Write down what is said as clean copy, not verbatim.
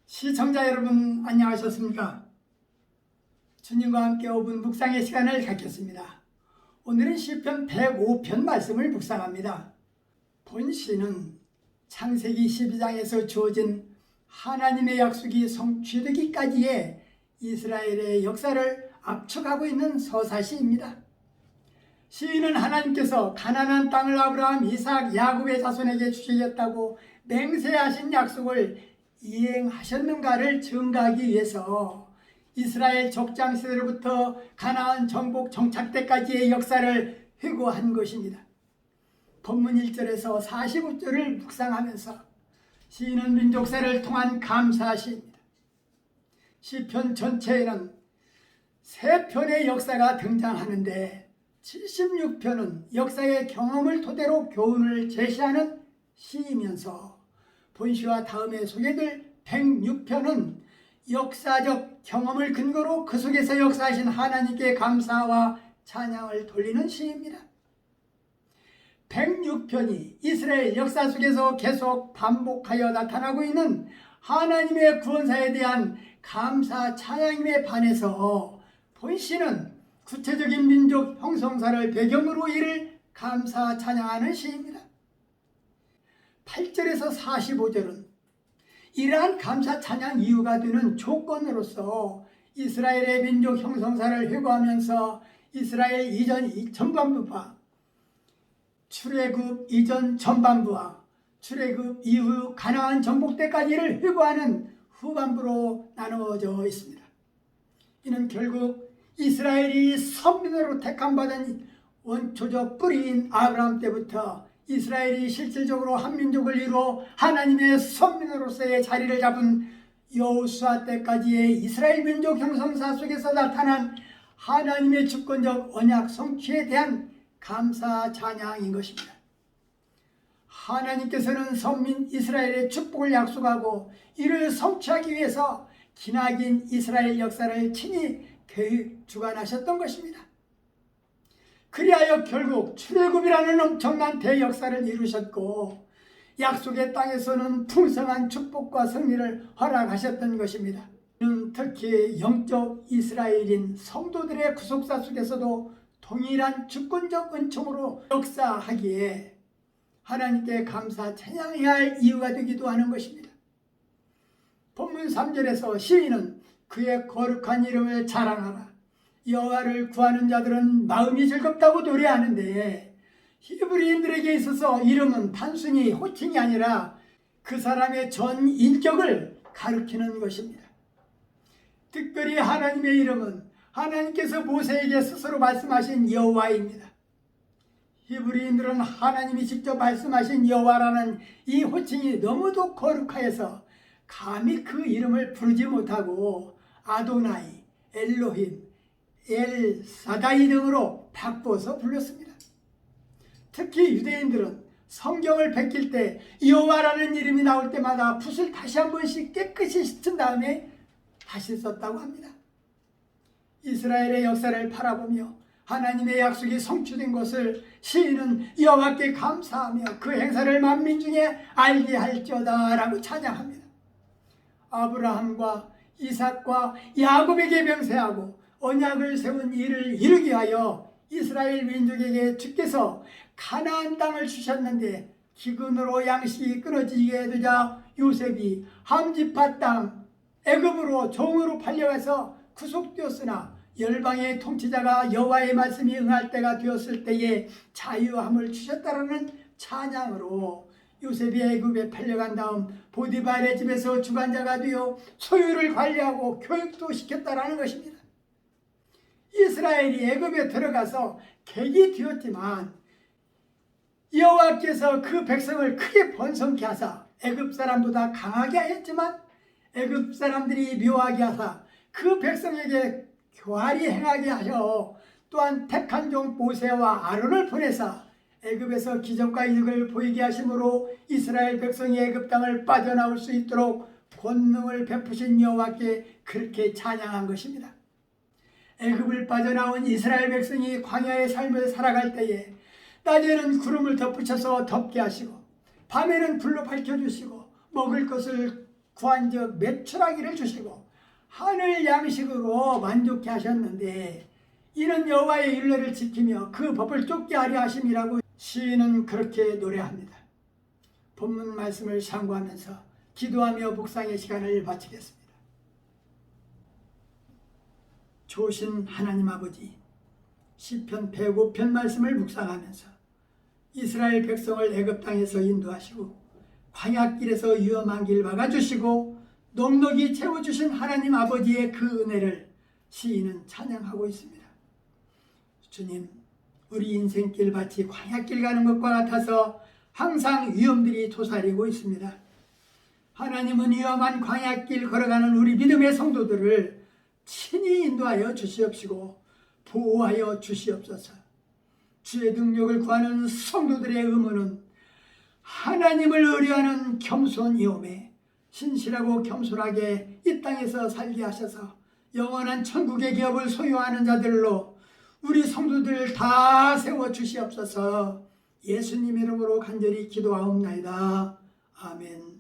시청자 여러분, 안녕하셨습니까? 주님과 함께 5분 묵상의 시간을 갖겠습니다. 오늘은 시편 105편 말씀을 묵상합니다. 본 시는 창세기 12장에서 주어진 하나님의 약속이 성취되기까지의 이스라엘의 역사를 압축하고 있는 서사시입니다. 시인은 하나님께서 가나안 땅을 아브라함, 이삭, 야곱의 자손에게 주시겠다고 맹세하신 약속을 이행하셨는가를 증가하기 위해서 이스라엘 족장 시대로부터 가나안 정복 정착 때까지의 역사를 회고한 것입니다. 본문 1절에서 45절을 묵상하면서 시인은 민족사를 통한 감사시입니다. 시편 전체에는 3편의 역사가 등장하는데 76편은 역사의 경험을 토대로 교훈을 제시하는 시이면서 본시와 다음에 소개될 106편은 역사적 경험을 근거로 그 속에서 역사하신 하나님께 감사와 찬양을 돌리는 시입니다. 106편이 이스라엘 역사 속에서 계속 반복하여 나타나고 있는 하나님의 구원사에 대한 감사 찬양임에 반해서 본시는 구체적인 민족 형성사를 배경으로 이를 감사 찬양하는 시입니다. 8절에서 45절은 이러한 감사 찬양 이유가 되는 조건으로서 이스라엘의 민족 형성사를 회고하면서 이스라엘 이전 전반부와 출애굽 이전 전반부와 출애굽 이후 가나안 정복 때까지를 회고하는 후반부로 나누어져 있습니다. 이는 결국 이스라엘이 선민으로 택함받은 원초적 뿌리인 아브라함 때부터 이스라엘이 실질적으로 한민족을 이루어 하나님의 선민으로서의 자리를 잡은 여호수아 때까지의 이스라엘 민족 형성사 속에서 나타난 하나님의 주권적 언약 성취에 대한 감사 찬양인 것입니다. 하나님께서는 선민 이스라엘의 축복을 약속하고 이를 성취하기 위해서 기나긴 이스라엘 역사를 친히 계획 주관하셨던 것입니다. 그리하여 결국 출애굽이라는 엄청난 대역사를 이루셨고 약속의 땅에서는 풍성한 축복과 승리를 허락하셨던 것입니다. 특히 영적 이스라엘인 성도들의 구속사 속에서도 동일한 주권적 은총으로 역사하기에 하나님께 감사 찬양해야 할 이유가 되기도 하는 것입니다. 본문 3절에서 시인은 그의 거룩한 이름을 자랑하라, 여호와를 구하는 자들은 마음이 즐겁다고 노래하는데, 히브리인들에게 있어서 이름은 단순히 호칭이 아니라 그 사람의 전 인격을 가리키는 것입니다. 특별히 하나님의 이름은 하나님께서 모세에게 스스로 말씀하신 여호와입니다. 히브리인들은 하나님이 직접 말씀하신 여호와라는 이 호칭이 너무도 거룩하여서 감히 그 이름을 부르지 못하고 아도나이, 엘로힘, 엘사다이 등으로 바꿔서 불렀습니다. 특히 유대인들은 성경을 베낄 때 여호와라는 이름이 나올 때마다 붓을 다시 한 번씩 깨끗이 씻은 다음에 다시 썼다고 합니다. 이스라엘의 역사를 바라보며 하나님의 약속이 성취된 것을 시인은 여호와께 감사하며 그 행사를 만민 중에 알게 할지어다 라고 찬양합니다. 아브라함과 이삭과 야곱에게 맹세하고 언약을 세운 이를 이루기 위하여 이스라엘 민족에게 주께서 가나안 땅을 주셨는데 기근으로 양식이 끊어지게 되자 요셉이 함지파 땅 애굽으로 종으로 팔려가서 구속되었으나 열방의 통치자가 여호와의 말씀이 응할 때가 되었을 때에 자유함을 주셨다라는 찬양으로 요셉이 애굽에 팔려간 다음 보디발의 집에서 주관자가 되어 소유를 관리하고 교육도 시켰다라는 것입니다. 이스라엘이 애굽에 들어가서 객이 되었지만 여호와께서 그 백성을 크게 번성케 하사 애굽 사람보다 강하게 하였지만 애굽 사람들이 묘하게 하사 그 백성에게 교활히 행하게 하여 또한 택한 종 모세와 아론을 보내사 애굽에서 기적과 이적을 보이게 하심으로 이스라엘 백성이 애굽 땅을 빠져나올 수 있도록 권능을 베푸신 여호와께 그렇게 찬양한 것입니다. 애굽을 빠져나온 이스라엘 백성이 광야의 삶을 살아갈 때에 낮에는 구름을 덧붙여서 덥게 하시고 밤에는 불로 밝혀주시고 먹을 것을 구한 적 매출하기를 주시고 하늘 양식으로 만족케 하셨는데 이는 여호와의 율례를 지키며 그 법을 쫓게 하려 하심이라고 시인은 그렇게 노래합니다. 본문 말씀을 상고하면서 기도하며 묵상의 시간을 바치겠습니다. 좋으신 하나님 아버지, 시편 105편 말씀을 묵상하면서 이스라엘 백성을 애굽 땅에서 인도하시고 광야길에서 위험한 길 막아주시고 넉넉히 채워주신 하나님 아버지의 그 은혜를 시인은 찬양하고 있습니다. 주님, 우리 인생길 마치 광야길 가는 것과 같아서 항상 위험들이 도사리고 있습니다. 하나님은 위험한 광야길 걸어가는 우리 믿음의 성도들을 친히 인도하여 주시옵시고 보호하여 주시옵소서. 주의 능력을 구하는 성도들의 의무는 하나님을 의뢰하는 겸손이오매 신실하고 겸손하게 이 땅에서 살게 하셔서 영원한 천국의 기업을 소유하는 자들로 우리 성도들 다 세워 주시옵소서. 예수님 이름으로 간절히 기도하옵나이다. 아멘.